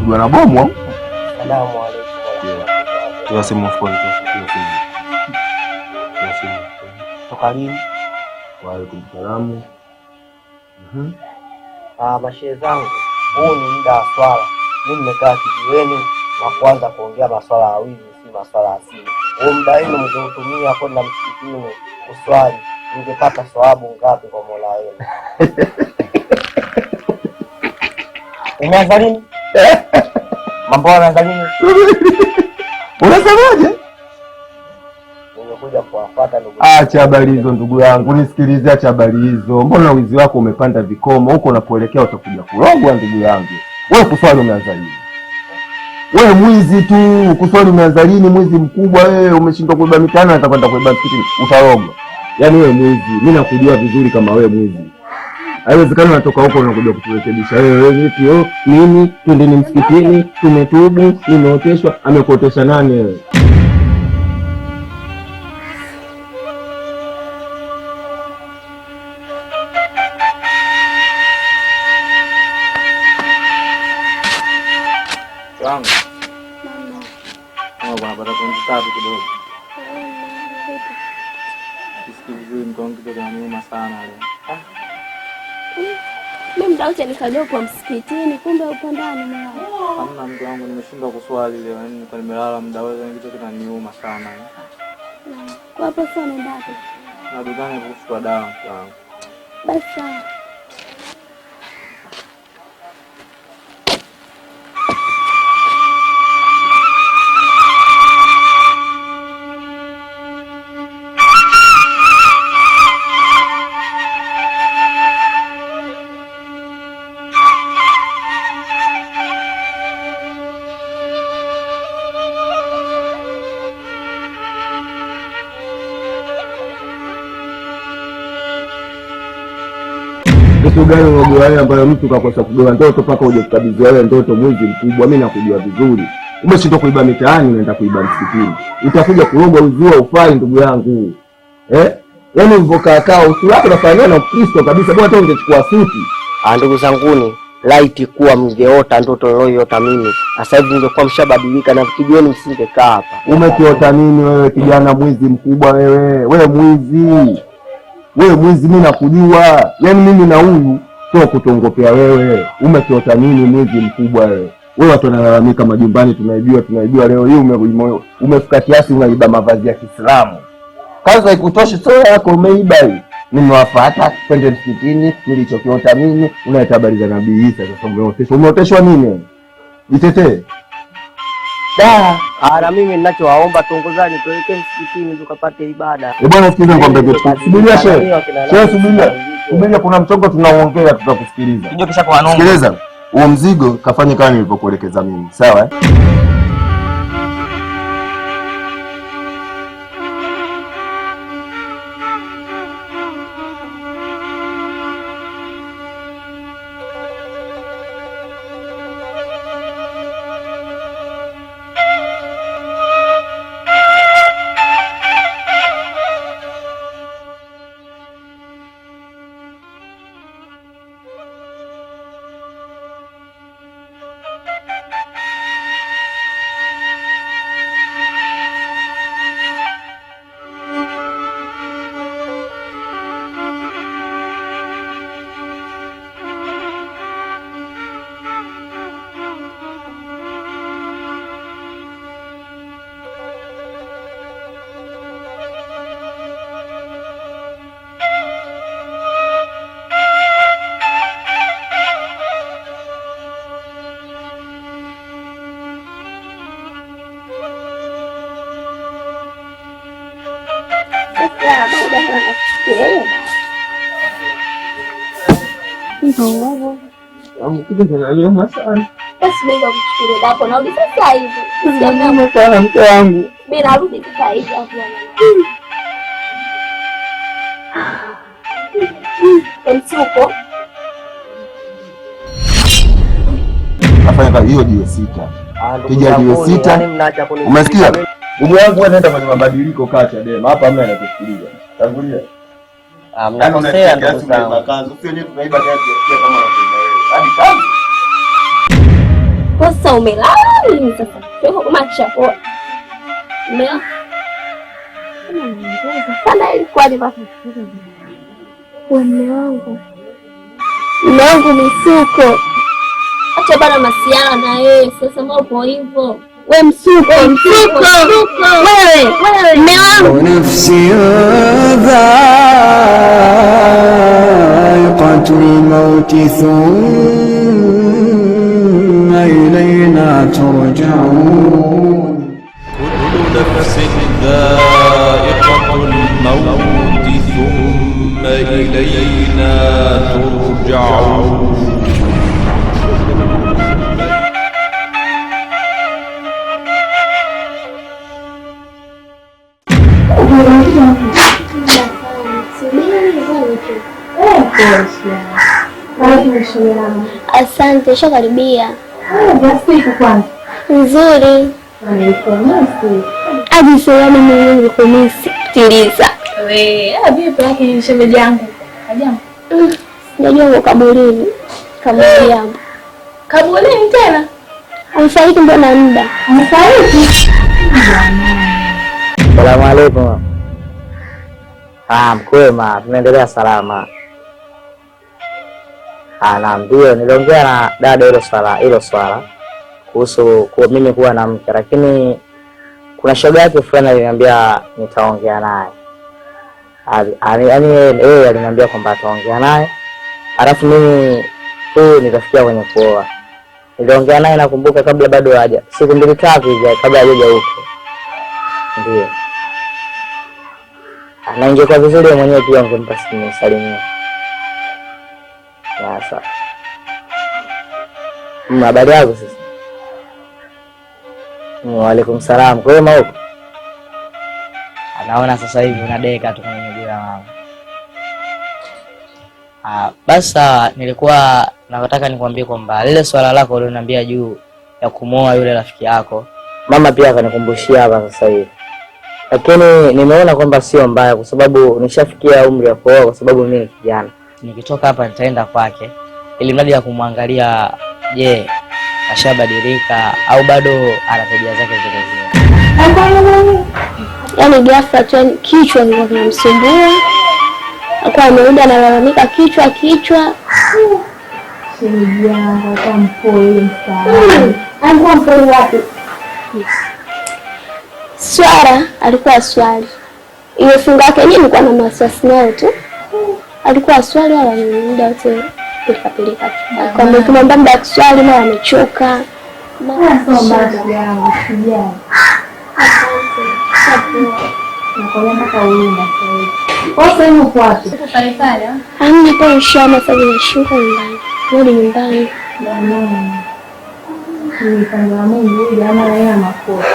umepigwa na bomu au? Salamu alaykum. Tunasema mfukoni tu. Toka lini? Wa alaykum salaam. Mashehe zangu, huu ni muda wa swala. Mimi nimekaa kijiweni na kuanza kuongea maswala ya wizi, si maswala asili. Huu muda wenu mngeutumia kwenda msikitini kuswali, ningepata thawabu ngapi kwa Mola wenu? Umeanza lini? Mambo yanaanza lini? Unasemaje? Nimekuja kuwafuata ndugu. Acha habari hizo ndugu yangu, nisikilize, acha habari hizo. Mbona wizi wako umepanda vikomo huko unapoelekea utakuja kurogwa ndugu yangu. Wewe kuswali umeanza lini? Wewe mwizi tu, kuswali umeanza lini? Mwizi mkubwa wewe, umeshindwa kuiba mitaani na utakwenda kuiba msikitini, utarogwa. Yaani wewe mwizi, mimi nakujua vizuri kama wewe mwizi. Haiwezekani unatoka huko unakuja kuturekebisha. Wewe vipi? Mimi twendeni msikitini, tumetubu, nimeoteshwa. Amekuotesha nani wewe? Wangu. Mama. Bwana kunitabu kidogo. Sikilize mtongo kidogo nyuma sana leo. Mimi mtaacha nikajua kwa msikitini, kumbe upo ndani mwana. Hamna mtu wangu, nimeshindwa kuswali leo. Yaani nilikuwa nimelala muda wote, kitu kinaniuma sana. Kwa hapo sana ndapo. Na dukani kuchukua dawa wangu. Basi sawa. Kitu gani unajua wewe ambayo mtu kakosa kugawa ndoto mpaka uje kukabidhi wewe ndoto mwizi mkubwa? Mimi nakujua vizuri. Umeshindwa kuiba mitaani unaenda kuiba msikitini. Utakuja kurogwa uzio ufai ndugu yangu. Yaani uvokaa usi wako unafanyana na Kristo kabisa. Bwana hata ungechukua suti. Ndugu zanguni, laiti kuwa mngeota ndoto niliyoota mimi. Sasa hivi ningekuwa mshabadilika na kijiweni msingekaa hapa. Umekiota nini wewe kijana mwizi mkubwa wewe? Wewe mwizi. Wewe mwizi, mimi nakujua. Yaani mimi na huyu sio kutongopea wewe. Umekiota nini mwizi mkubwa wewe? Wewe watu wanalalamika majumbani tunaibiwa leo hii umefika kiasi unaiba mavazi ya Kiislamu. Kwanza ikutoshi sio yako umeiba hii. Nimewafuata twende msikitini, nilichokiota mimi, unaita habari za Nabii Isa sasa umeoteshwa nini? Jitetee. Na mimi ninachowaomba tuongozane tuelekee msikitini tukapate ibada. Bwana sikiliza nikwambie kitu. Subiria shehe. Shehe subiria. Subiria kuna mchongo tunaoongea tutakusikiliza. Kijio kisha kwa nongo. Sikiliza. Huo mzigo kafanye kama nilivyokuelekeza mimi. Sawa? Basi mimi nakuchukulia hapo na sasa hivi. Mimi sana mke wangu. Mimi narudi sasa hivi hapo. Msuko. Afanya hiyo jiwe sita. Kija jiwe sita. Umesikia? Ndugu yangu wewe nenda kwenye mabadiliko kati ya Dema. Hapa hamna anakusikiliza. Tangulia. Mnakosea ndugu zangu. Sio wenyewe tunaiba gari kama unavyoiba wewe. Hadi kazi. Sasa umelala nini sasa? Sio kama kishapoa. Umeona? Sana ilikuwa ni basi. Mume wangu misuko. Acha bana masiala na yeye. Sasa mambo hivyo. We msuko. Wewe mume wangu. Nafsi dha'iqatul maut thumma ilayna turja'un. Kullu nafsin dha'iqatul maut thumma ilayna turja'un. Asante, shakaribia. Nzuri. Aji salama mwenye kumisi tiliza. Vipi yake shemeji yangu? Ajabu. Sijajua uko kaburini. Kaburi yangu. Kaburini tena? Amefariki mbona muda? Amefariki? Asalamu alaykum. Mkwema, tunaendelea salama. Naam, ndio niliongea na dada hilo swala kuhusu kwa mimi kuwa na mke, lakini kuna shoga yake fulani aliniambia nitaongea naye. Yaani yeye aliniambia kwamba ataongea naye. Alafu mimi nitafikia kwenye kuoa. Niliongea naye nakumbuka kabla bado haja. Siku 2-3 hivi kabla hajaja huko. Ndio. Na ingekuwa vizuri yeye mwenyewe pia angempa simu salimia. Sasa. Habari yako sasa? Wa alaikum salaam. Kwa hiyo huko. Anaona sasa hivi unadeka tu kwenye miguu ya mama. Basi nilikuwa nataka nikwambie kwamba lile swala lako uliloniambia juu ya kumwoa yule rafiki yako, mama pia akanikumbushia hapa sasa hivi. Lakini nimeona kwamba sio mbaya kwa sababu nishafikia umri wa kuoa kwa sababu mimi ni kijana. Nikitoka hapa nitaenda kwake ili mradi ya kumwangalia je, ashabadilika au bado ana tabia zake zile zile. Yaani ghafla tu kichwa kilikuwa kinamsumbua. Akawa amerudi analalamika kichwa. Shemeji yangu atampoi msaada. Alikuwa mpole wapi? Swala alikuwa swali. Ile funga yake yenyewe ilikuwa na wasiwasi nayo tu. Alikuwa swali wala muda wote pilika. Kama tumemwambia muda kuswali na amechoka. Nasoma yangu sijui. Nakwambia mpaka uenda sasa. Sasa hiyo kwapi? Pale. Nipo shamba sasa ninashuka nyumbani. Rudi nyumbani. Ni kama Mungu yule ana yeye makosa.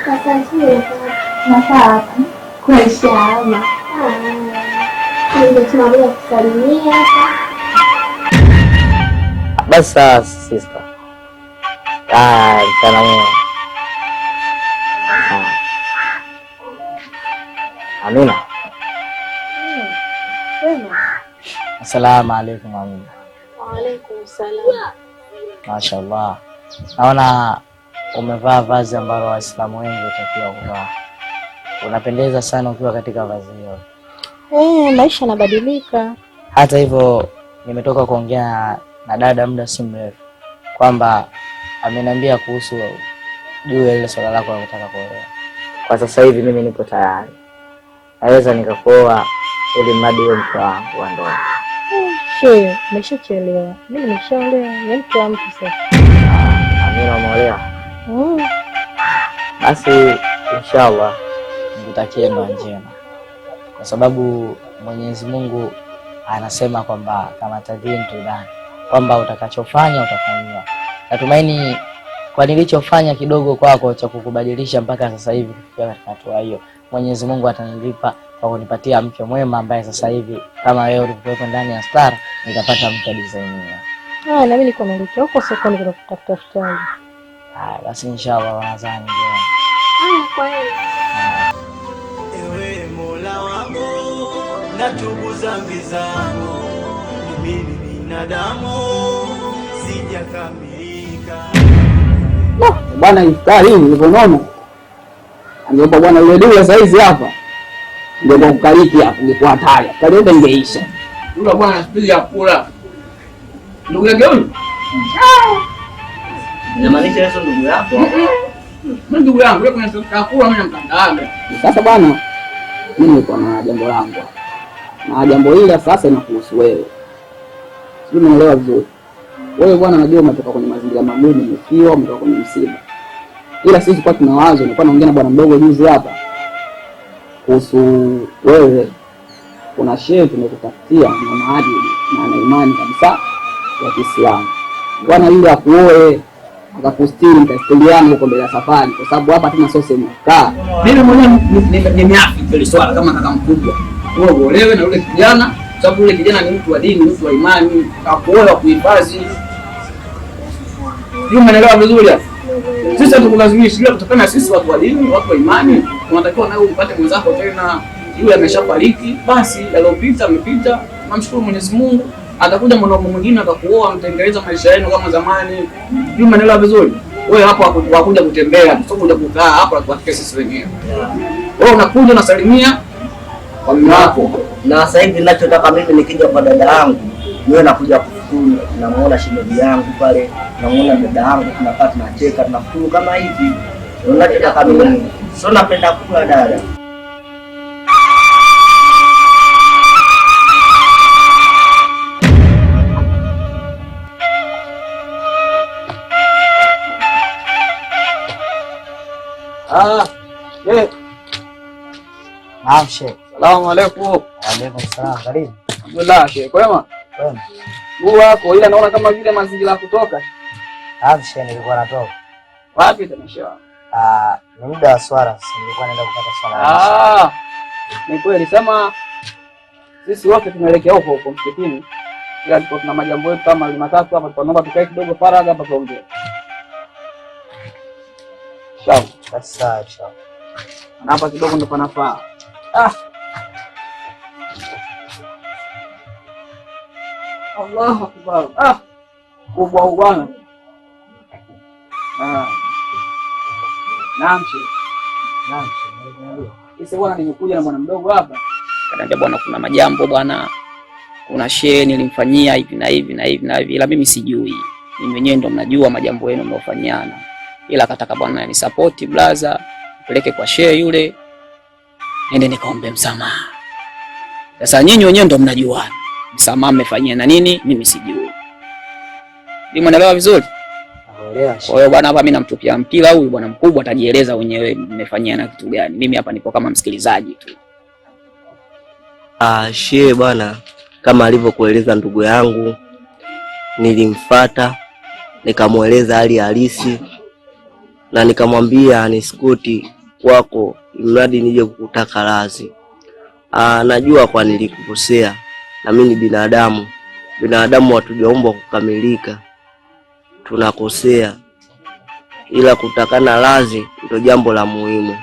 Kasajie Nafaa kwa shamba. Ndio tunakuja kusalimia hapa. Basi sister. Mchana mwema. Amina. Asalamu alaykum Amina. Wa alaykum salaam. Mashaallah. Naona umevaa vazi ambalo Waislamu wengi hutakiwa kuvaa. Unapendeza sana ukiwa katika vazi hilo. Maisha yanabadilika. Hata hivyo nimetoka kuongea na dada muda si mrefu kwamba ameniambia kuhusu juu ya ile swala lako la kutaka kuolewa. Kwa sasa hivi mimi nipo tayari. Naweza nikakuoa ili mradi wewe mke wangu wa ndoa. Shehe, nimeshachelewa. Mimi nimeshaolewa, ni mke wa mtu sasa. Amina umeolewa? Basi inshallah nikutakie ndoa njema. Kwa sababu Mwenyezi Mungu anasema kwamba kama tadhin tudani, kwamba utakachofanya utafanyiwa. Natumaini kwa nilichofanya kidogo kwako cha kukubadilisha mpaka sasa hivi kufikia katika hatua hiyo, Mwenyezi Mungu atanilipa kwa kunipatia mke mwema ambaye sasa hivi kama wewe ulivyokuwa ndani ya Star nitapata mke design hiyo. Na mimi niko naelekea huko sokoni kwa kutafuta futari. Basi inshallah wanazani ndio. Kwa hiyo Ewe Mola wangu natubu dhambi zangu, mimi binadamu Bwana iftari nilivyoona. Angeomba bwana yule dule saizi hapa. Ndio kukariki hapo ingekuwa hatari. Kalenda ingeisha. Yule bwana sipiga kula. Ndugu yake huyu? Inamaanisha hizo ndugu yako? Mimi ndugu yangu yule kwenye kula mimi namkandaaga. Sasa bwana mimi niko na jambo langu. Na jambo hili sasa inakuhusu wewe. Sio, unaelewa vizuri. Wewe bwana unajua umetoka kwenye mazingira magumu, umefiwa, umetoka kwenye msiba. Ila sisi kwa tuna wazo, nilikuwa naongea na bwana mdogo juzi hapa kuhusu wewe. Kuna shehe tumekutafutia na maadili na ana imani kabisa ya Kiislamu. Bwana yule akuoe, akakustiri mtastiliana huko mbele ya safari, kwa sababu hapa tuna sose mkaa. Mimi mwenyewe nimeafi ile swala kama kaka mkubwa. Wewe uolewe na yule kijana, sababu yule kijana ni mtu wa dini, mtu wa imani, akuoa kuhifadhi. Yule umeelewa vizuri hapo? Sisi hatukulazimisha, ila kutokana sisi watu wa dini, watu wa imani, tunatakiwa nawe upate mwenzako tena. Yule ameshafariki, basi aliyopita amepita, namshukuru Mwenyezi Mungu. Atakuja mwanaume mwingine atakuoa, mtengeneza maisha yenu kama zamani. Yule umeelewa vizuri? Wewe hapo wakuja kutembea, sio kuja kukaa hapa tuwatike sisi wenyewe. Wewe unakuja unasalimia kwa mume wako. Na sasa hivi ninachotaka mimi nikija kwa dada yangu, niwe nakuja kufukuru, namuona shemeji yangu pale, namuona dada yangu, tunakaa tunacheka, tunafukuru kama hivi. Ninachotaka mimi. Sio napenda kula dada. Naam Sheikh. Salamu alaykum. Alaykum salaam. Karibu. Alhamdulillah Sheikh. Kwema? Kwema. Mguu wako ila naona kama vile mazingira kutoka. Naam Sheikh, nilikuwa natoka. Wapi tena Sheikh? Ni muda wa swala, nilikuwa naenda kupata swala. Ni kweli sema sisi wote tunaelekea huko huko msikitini. Ila tuko tuna majambo yetu kama matatu hapa, tunaomba tukae kidogo faragha hapa tuongee. Sawa. Sawa. Na hapa kidogo ndo panafaa. Allahu Akbar. Kubwa bwana. Naam Sheikh. Sisi bwana nimekuja na bwana mdogo hapa. Kaniambia bwana kuna majambo bwana. Kuna shehe nilimfanyia hivi na hivi na hivi na hivi, ila mimi sijui. Mimi mwenyewe ndo mnajua majambo yenu mnaofanyana. Ila kataka bwana ni support blaza, peleke kwa shehe yule. Nende nikaombe msamaha. Sasa nyinyi wenyewe ndo mnajua. Msamaha mmefanyia na nini? Mimi sijui. Ni mwanaelewa vizuri? Naelewa. Kwa hiyo bwana hapa mimi namtupia mpira huyu bwana mkubwa atajieleza wenyewe mmefanyia na kitu gani. Mimi hapa nipo kama msikilizaji tu. Shehe bwana, kama alivyokueleza ndugu yangu, nilimfuata nikamueleza hali halisi na nikamwambia nisikuti kwako mradi nije kukutaka radhi. Najua kwa nilikukosea, na mimi ni binadamu. Binadamu hatujaumbwa kukamilika. Tunakosea. Ila kutakana radhi ndio jambo la muhimu.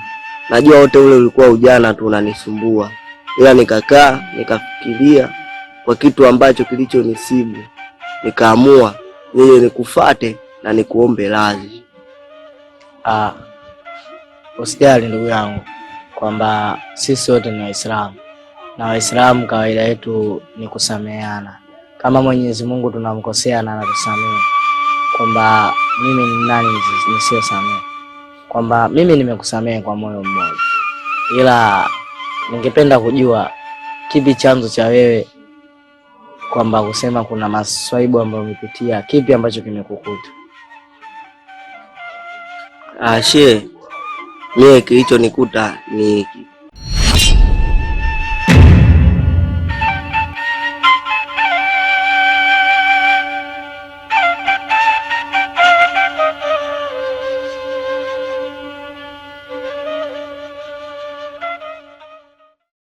Najua wote ule ulikuwa ujana tu unanisumbua. Ila nikakaa, nikafikiria kwa kitu ambacho kilichonisibu. Nikaamua nije nikufuate na nikuombe radhi. Usijali ndugu yangu kwamba sisi wote ni Waislamu, na Waislamu kawaida yetu ni kusameheana. Kama Mwenyezi Mungu tunamkosea na anatusamehe, kwamba mimi ni nani nisiyosamehe? Kwamba mimi nimekusamehe kwa moyo mmoja, ila ningependa kujua kipi chanzo cha wewe kwamba kusema kuna maswaibu ambayo umepitia, kipi ambacho kimekukuta? Shehe, mimi kilichonikuta ni